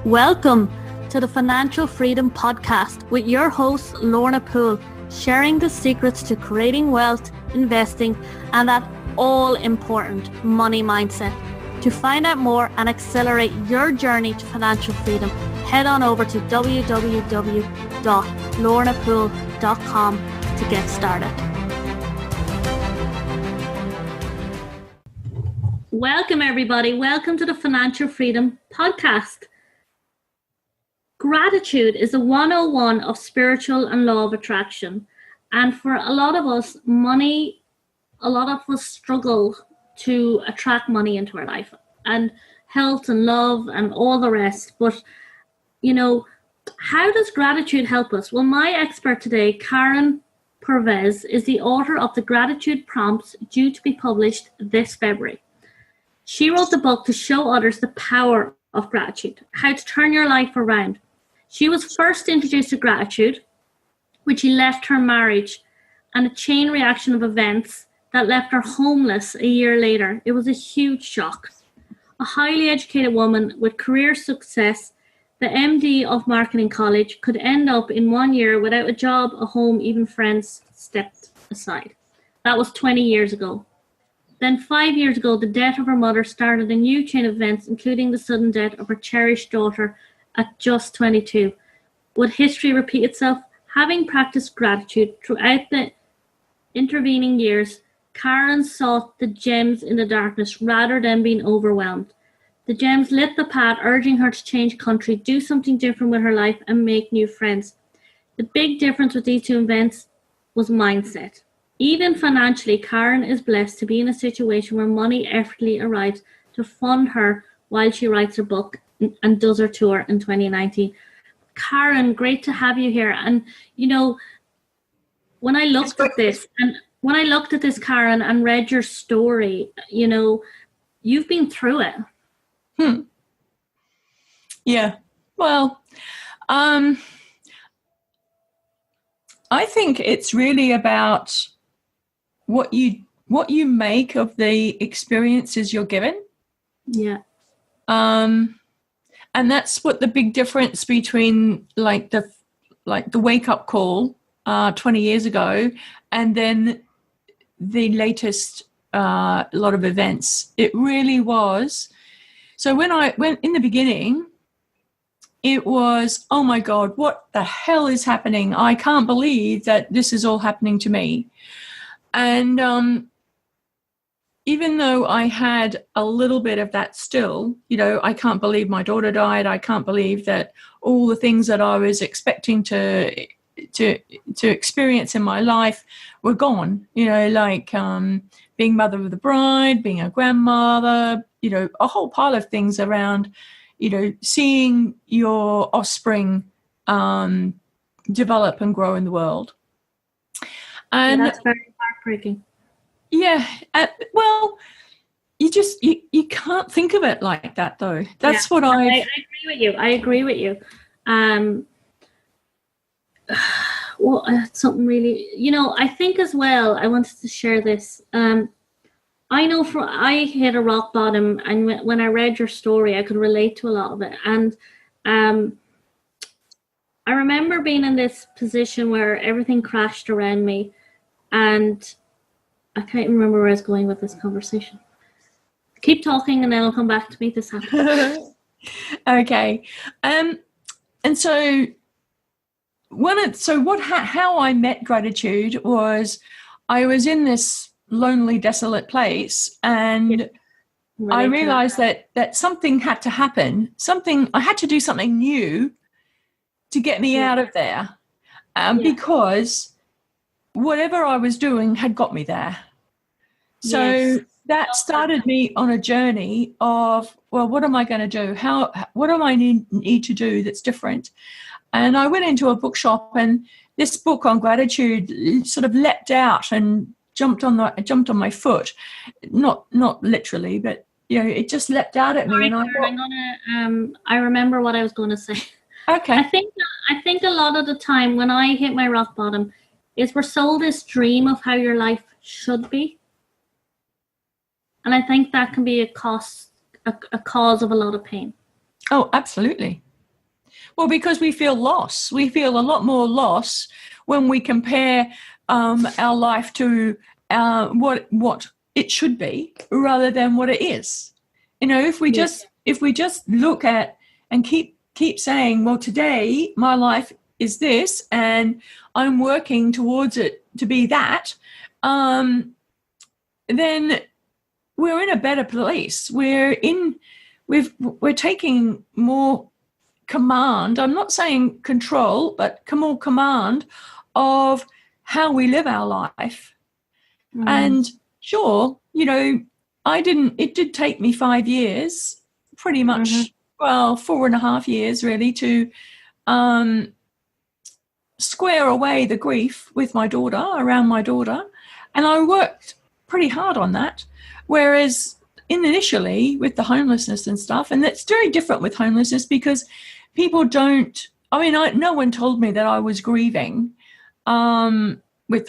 Welcome to the Financial Freedom Podcast with your host, Lorna Poole, sharing the secrets to creating wealth, investing, and that all-important money mindset. To find out more and accelerate your journey to financial freedom, head on over to www.lornapoole.com to get started. Welcome, everybody. Welcome to the Financial Freedom Podcast. Gratitude is a 101 of spiritual and law of attraction. And for a lot of us, a lot of us struggle to attract money into our life, and health and love and all the rest. But, how does gratitude help us? Well, my expert today, Karen Purves, is the author of the Gratitude Prompts, due to be published this February. She wrote the book to show others the power of gratitude, how to turn your life around. She was first introduced to gratitude, which left her marriage and a chain reaction of events that left her homeless a year later. It was a huge shock. A highly educated woman with career success, the MD of marketing college, could end up in 1 year without a job, a home, even friends stepped aside. That was 20 years ago. Then 5 years ago, the death of her mother started a new chain of events, including the sudden death of her cherished daughter at just 22. Would history repeat itself? Having practiced gratitude throughout the intervening years, Karen sought the gems in the darkness rather than being overwhelmed. The gems lit the path, urging her to change country, do something different with her life, and make new friends. The big difference with these two events was mindset. Even financially, Karen is blessed to be in a situation where money effortlessly arrives to fund her while she writes her book and does her tour in 2019. Karen, great to have you here. And, when I looked at this, Karen, and read your story, you've been through it. Yeah. Well, I think it's really about what you make of the experiences you're given. Yeah. And that's what the big difference between the wake up call 20 years ago and then the latest lot of events. It really was. So when in the beginning, it was, oh my God, what the hell is happening? I can't believe that this is all happening to me. And even though I had a little bit of that still, I can't believe my daughter died. I can't believe that all the things that I was expecting to experience in my life were gone. Being mother of the bride, being a grandmother, a whole pile of things around, seeing your offspring develop and grow in the world. And that's very heartbreaking. Yeah, well, you can't think of it like that, though. That's what I agree with you. Well, something really, I think as well, I wanted to share this. I know I hit a rock bottom, and when I read your story, I could relate to a lot of it. And I remember being in this position where everything crashed around me, and I can't remember where I was going with this conversation. Keep talking and then I'll come back to me. This happened. Okay. And so how I met gratitude was I was in this lonely, desolate place, and I realized that something had to happen. I had to do something new to get me out of there, because whatever I was doing had got me there. So that started me on a journey of, well, what am I going to do? What do I need to do that's different? And I went into a bookshop, and this book on gratitude sort of leapt out and jumped on my foot. Not literally, but it just leapt out at me. And I remember what I was going to say. Okay. I think a lot of the time when I hit my rock bottom is we're sold this dream of how your life should be. And I think that can be a cause of a lot of pain. Oh, absolutely. Well, because we feel loss. We feel a lot more loss when we compare our life to what it should be rather than what it is. You know, if we just look at and keep saying, well, today my life is this and I'm working towards it to be that, then we're in a better place. We're taking more command. I'm not saying control, but more command of how we live our life. And sure, you know, it did take me 5 years, pretty much, well, 4.5 years really, to square away the grief with my daughter, around my daughter. And I worked pretty hard on that. Whereas initially with the homelessness and stuff, and it's very different with homelessness because people don't, no one told me that I was grieving with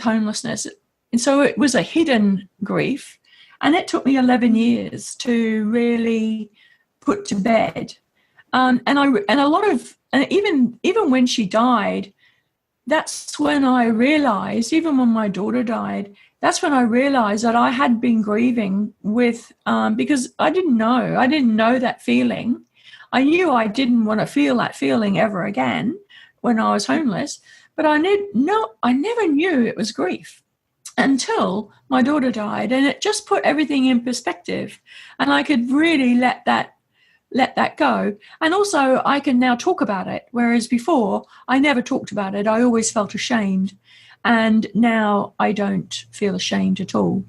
homelessness. And so it was a hidden grief. And it took me 11 years to really put to bed. And even when she died, that's when I realized, even when my daughter died, that's when I realized that I had been grieving with, because I didn't know that feeling. I knew I didn't want to feel that feeling ever again when I was homeless, but I never knew it was grief until my daughter died, and it just put everything in perspective, and I could really let that go. And also I can now talk about it, whereas before I never talked about it. I always felt ashamed, and now I don't feel ashamed at all.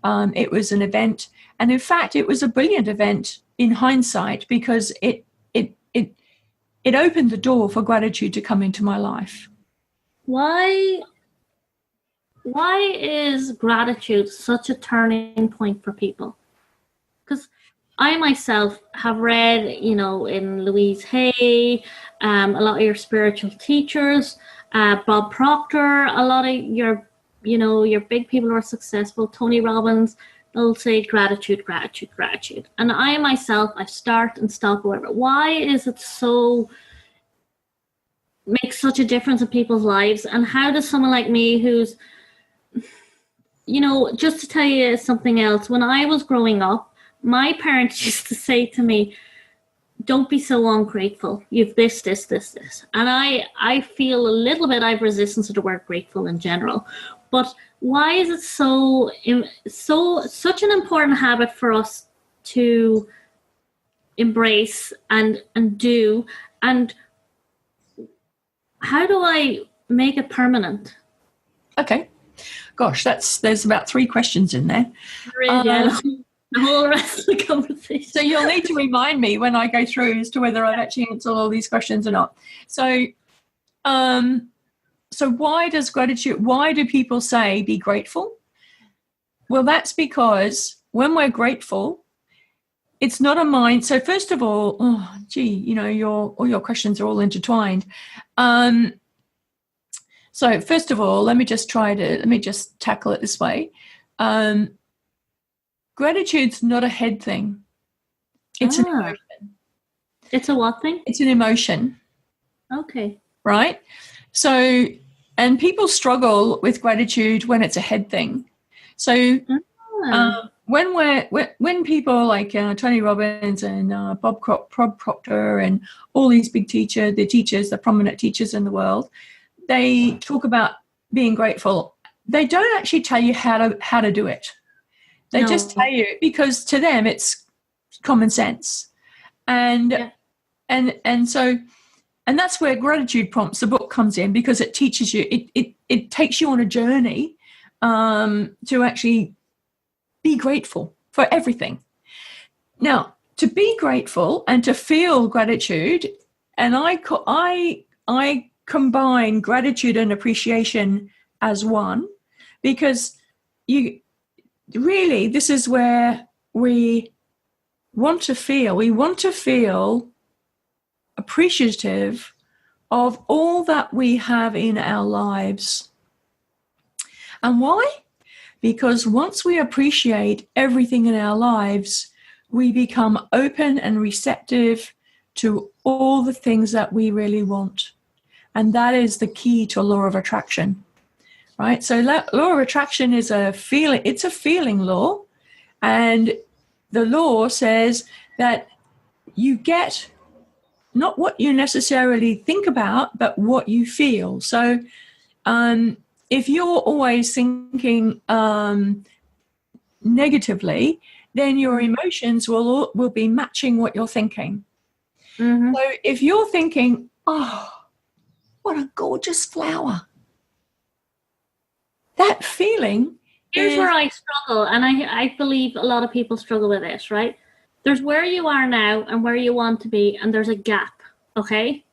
It was an event, and in fact it was a brilliant event in hindsight, because it opened the door for gratitude to come into my life. Why is gratitude such a turning point for people? Because I myself have read, you know, in Louise Hay, a lot of your spiritual teachers, Bob Proctor, a lot of your big people who are successful, Tony Robbins, they'll say gratitude, gratitude, gratitude. And I myself, I start and stop, whatever. Why is it makes such a difference in people's lives? And how does someone like me who's, you know, just to tell you something else, when I was growing up, my parents used to say to me, don't be so ungrateful. You've this. And I feel a little bit, I have resistance to the word grateful in general. But why is it such an important habit for us to embrace and do? And how do I make it permanent? Okay. Gosh, there's about 3 questions in there. The whole rest of the conversation. So you'll need to remind me when I go through as to whether I've actually answered all these questions or not. So why do people say be grateful? Well, that's because when we're grateful, it's not a mind. So first of all, you know, all your questions are all intertwined. So first of all, let me just tackle it this way. Gratitude's not a head thing. It's an emotion. It's a what thing? It's an emotion. Okay. Right? So, and people struggle with gratitude when it's a head thing. So when people like Tony Robbins and Bob Proctor and all these big the prominent teachers in the world, they talk about being grateful. They don't actually tell you how to do it. They just tell you, because to them it's common sense. And that's where Gratitude Prompts, the book, comes in, because it teaches you, it takes you on a journey to actually be grateful for everything. Now, to be grateful and to feel gratitude, and I combine gratitude and appreciation as one, because this is where we want to feel appreciative of all that we have in our lives. And why? Because once we appreciate everything in our lives, we become open and receptive to all the things that we really want. And that is the key to law of attraction, right? So law of attraction is a feeling, it's a feeling law. And the law says that you get not what you necessarily think about, but what you feel. So if you're always thinking negatively, then your emotions will be matching what you're thinking. Mm-hmm. So if you're thinking, oh, what a gorgeous flower, that feeling. Here's where I struggle, and I believe a lot of people struggle with this, right? There's where you are now and where you want to be, and there's a gap, okay?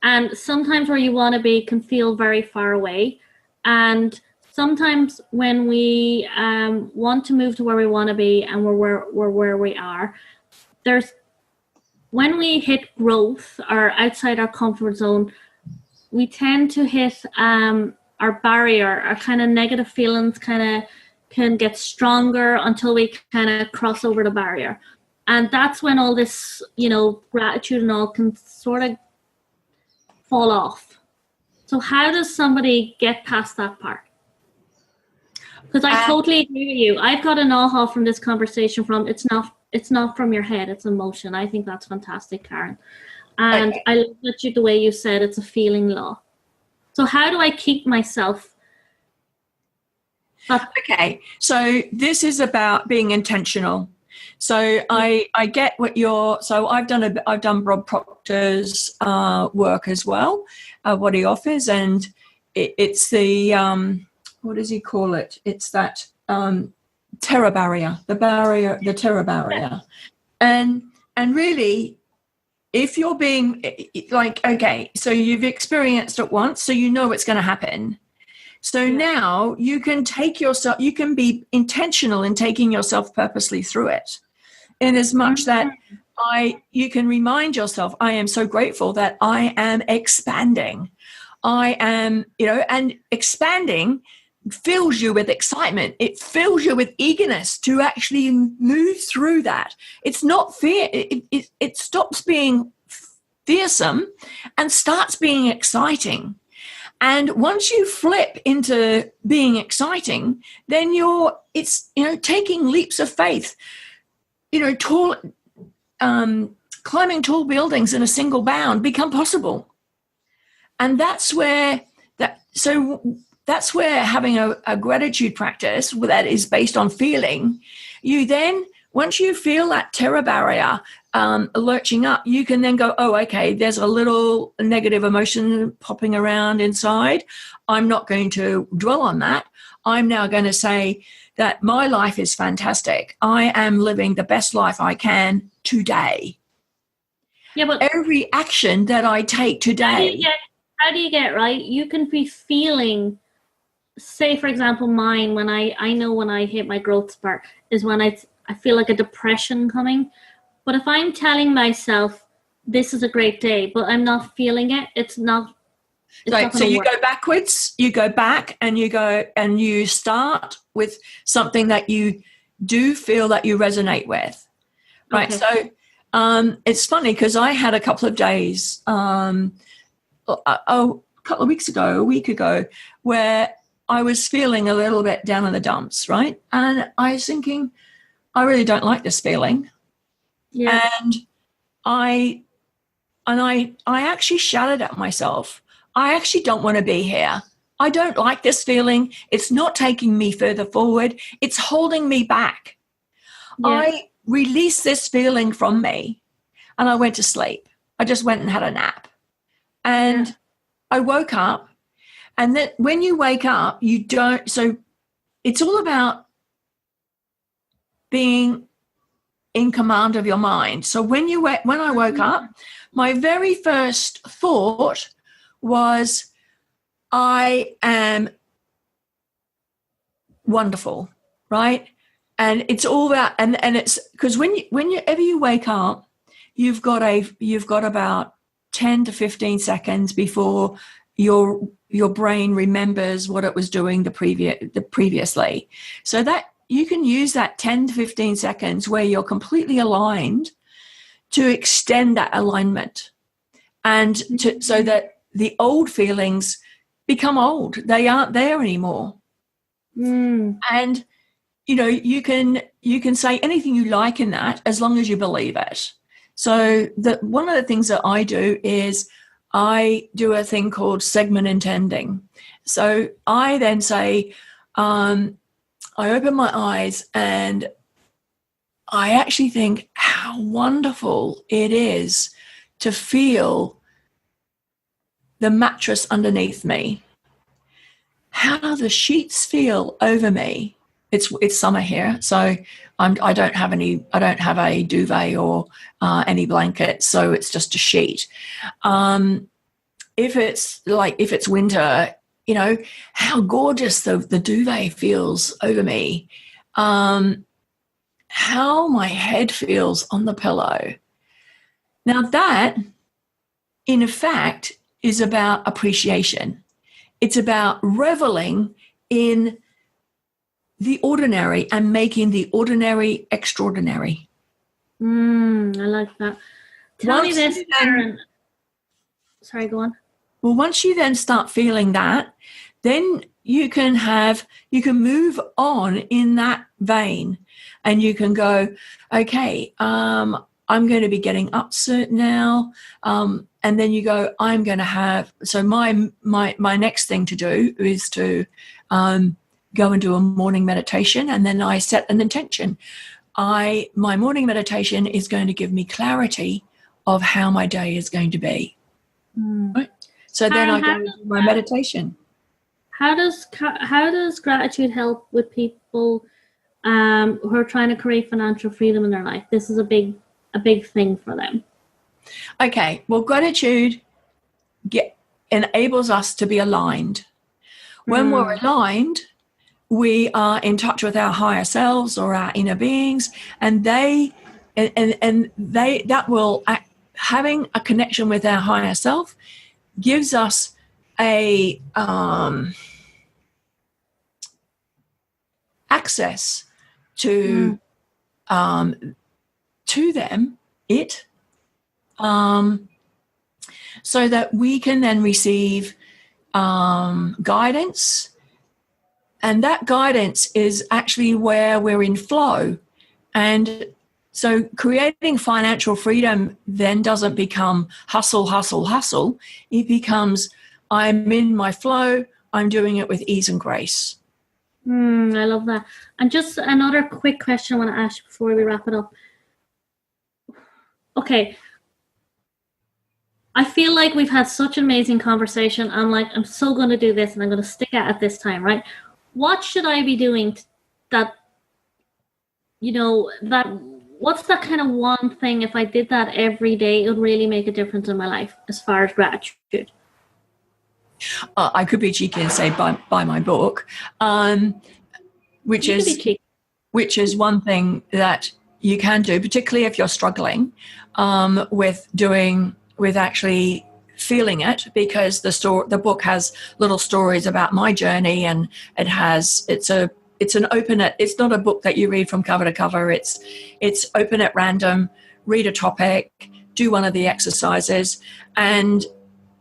And sometimes where you want to be can feel very far away. And sometimes when we want to move to where we want to be and we're where we are, when we hit growth or outside our comfort zone, we tend to hit our barrier. Our kind of negative feelings can get stronger until we kind of cross over the barrier. And that's when all this, gratitude and all can sort of fall off. So how does somebody get past that part? Because I totally agree with you. I've got an aha from this conversation from it's not from your head, it's emotion. I think that's fantastic, Karen. And I love that the way you said it's a feeling law. So how do I keep myself up? Okay, so this is about being intentional. So I get what so I've done Rob Proctor's work as well, what he offers, and it's the what does he call it? It's that terror barrier, the terror barrier, and really, if you're being like, okay, so you've experienced it once, so you know it's going to happen. So now you can you can be intentional in taking yourself purposely through it. In as much that you can remind yourself, I am so grateful that I am expanding. I am, and expanding fills you with excitement. It fills you with eagerness to actually move through that. It's not fear. It stops being fearsome and starts being exciting. And once you flip into being exciting, then it's taking leaps of faith, climbing tall buildings in a single bound become possible. And that's where having a gratitude practice that is based on feeling, you then, once you feel that terror barrier lurching up, you can then go, oh, okay, there's a little negative emotion popping around inside. I'm not going to dwell on that. I'm now going to say that my life is fantastic. I am living the best life I can today. Yeah, but every action that I take today. How do you get right? You can be feeling, say, for example, mine, when I know when I hit my growth spurt is when I feel like a depression coming. But if I'm telling myself this is a great day, but I'm not feeling it, it's not. Right. So you go backwards, you go back, and you start with something that you do feel that you resonate with. Right. Okay. So it's funny because I had a couple of days, a couple of weeks ago, a week ago, where I was feeling a little bit down in the dumps, right? And I was thinking, I really don't like this feeling. Yeah. And I actually shouted at myself, I actually don't want to be here. I don't like this feeling. It's not taking me further forward. It's holding me back. Yeah. I released this feeling from me and I went to sleep. I just went and had a nap. And I woke up, and then when you wake up, so it's all about being in command of your mind. So when I woke up, my very first thought was, I am wonderful, right? And it's all that, and it's because whenever you wake up, you've got about 10 to 15 seconds before your brain remembers what it was doing the previously. So that you can use that 10 to 15 seconds where you're completely aligned to extend that alignment and so that the old feelings become old. They aren't there anymore. And, you know, you can say anything you like in that as long as you believe it. So one of the things that I do is I do a thing called segment intending. So I then say, I open my eyes and I actually think how wonderful it is to feel the mattress underneath me, how the sheets feel over me. It's summer here, so I don't have a duvet or any blankets, so it's just a sheet. If it's winter, you know, how gorgeous the duvet feels over me. How my head feels on the pillow. Now that, in effect, is about appreciation. It's about reveling in the ordinary and making the ordinary extraordinary. I like that. Tell me this, Karen. Sorry, go on. Well, once you then start feeling that, then you can move on in that vein, and you can go, okay, I'm going to be getting upset now. And then you go, I'm going to have, so my next thing to do is to go and do a morning meditation. And then I set an intention. My morning meditation is going to give me clarity of how my day is going to be. Right? So then I go and do my meditation. How does gratitude help with people who are trying to create financial freedom in their life? This is a big thing for them. Okay, well, gratitude enables us to be aligned. When we're aligned, we are in touch with our higher selves or our inner beings, and that will having a connection with our higher self gives us a access to them, so that we can then receive guidance, and that guidance is actually where we're in flow. And so creating financial freedom then doesn't become hustle, hustle, hustle. It becomes, I'm in my flow, I'm doing it with ease and grace. I love that. And just another quick question I want to ask you before we wrap it up. Okay. I feel like we've had such an amazing conversation. I'm so going to do this, and I'm going to stick at it this time, right? What should I be doing what's that kind of one thing, if I did that every day, it would really make a difference in my life as far as gratitude? I could be cheeky and say buy my book, which is one thing that you can do, particularly if you're struggling with actually feeling it, because the book has little stories about my journey, and it's not a book that you read from cover to cover. It's open at random, read a topic, do one of the exercises, and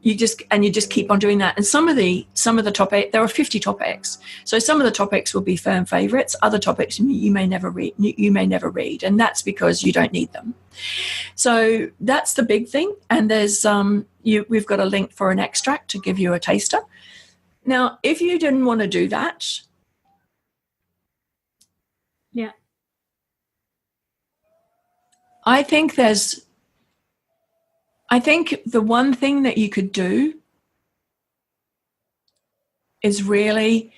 you just keep on doing that. And some of the topic, there are 50 topics, so some of the topics will be firm favorites. Other topics you may never read, and that's because you don't need them. So that's the big thing. And there's we've got a link for an extract to give you a taster. Now, if you didn't want to do that, yeah, I think the one thing that you could do is really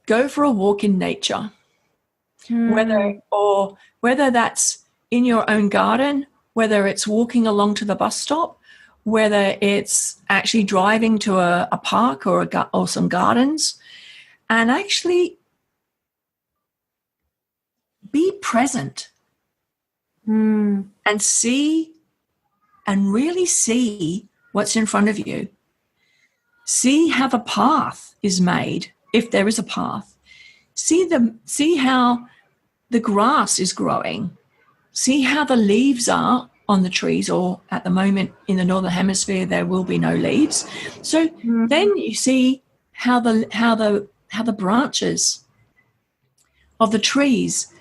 go for a walk in nature, whether that's in your own garden, whether it's walking along to the bus stop, whether it's actually driving to a park or some gardens, and actually be present and see and really see what's in front of you. See how the path is made, if there is a path. See how the grass is growing. see how the leaves are on the trees, or at the moment in the Northern Hemisphere, there will be no leaves. So then you see how the branches of the trees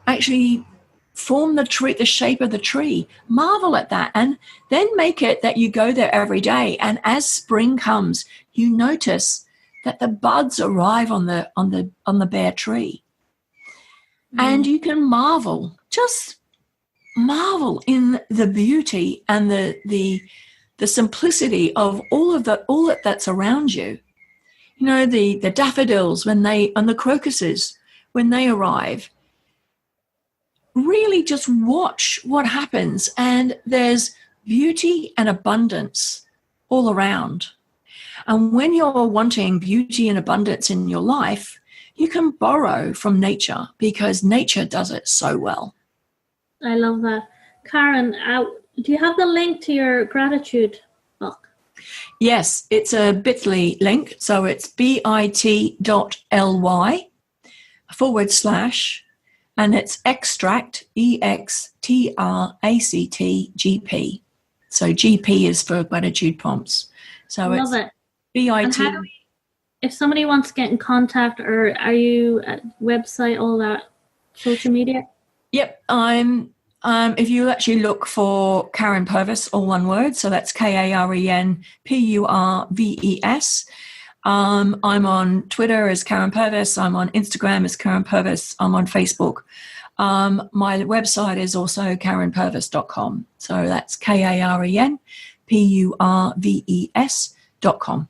actually form the shape of the tree. Marvel at that, and then make it that you go there every day. And as spring comes, you notice that the buds arrive on the bare tree, and you can just marvel in the beauty and the simplicity of all that's around you. You know, the daffodils and the crocuses when they arrive. Really just watch what happens, and there's beauty and abundance all around. And when you're wanting beauty and abundance in your life, you can borrow from nature, because nature does it so well. I love that. Karen, do you have the link to your gratitude book? Yes, it's a bit.ly link. So it's bit.ly// and it's extract, EXTRACT, So GP is for gratitude prompts. So love it. BIT. If somebody wants to get in contact, or are you at website, all that, social media? Yep, I'm. If you actually look for Karen Purves, all one word, so that's KarenPurves. I'm on Twitter as Karen Purves. I'm on Instagram as Karen Purves. I'm on Facebook. My website is also karenpurves.com. So that's KarenPurves.com.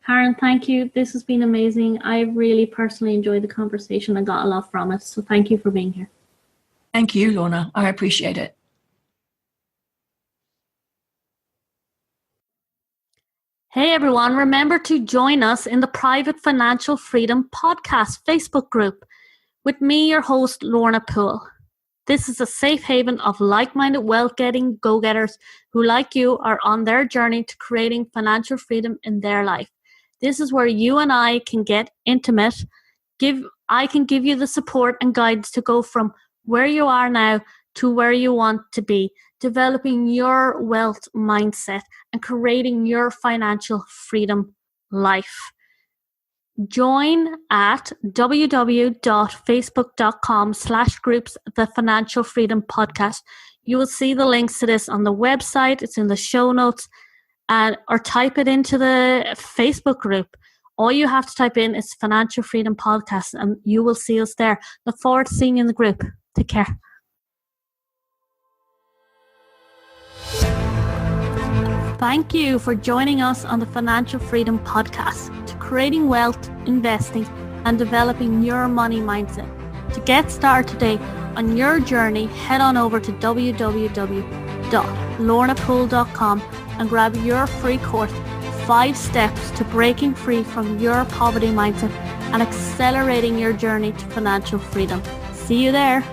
Karen, thank you. This has been amazing. I really personally enjoyed the conversation and got a lot from it. So thank you for being here. Thank you, Lorna. I appreciate it. Hey everyone, remember to join us in the Private Financial Freedom Podcast Facebook group with me, your host, Lorna Poole. This is a safe haven of like-minded wealth-getting go-getters who, like you, are on their journey to creating financial freedom in their life. This is where you and I can get intimate. I can give you the support and guidance to go from where you are now to where you want to be, developing your wealth mindset and creating your financial freedom life. Join at www.facebook.com/groups The Financial Freedom Podcast. You will see the links to this on the website. It's in the show notes, or type it into the Facebook group. All you have to type in is Financial Freedom Podcast, and you will see us there. Look forward to seeing you in the group. Take care. Thank you for joining us on the Financial Freedom Podcast, to creating wealth, investing, and developing your money mindset. To get started today on your journey, head on over to www.lornapoole.com and grab your free course, 5 Steps to Breaking Free from Your Poverty Mindset and Accelerating Your Journey to Financial Freedom. See you there.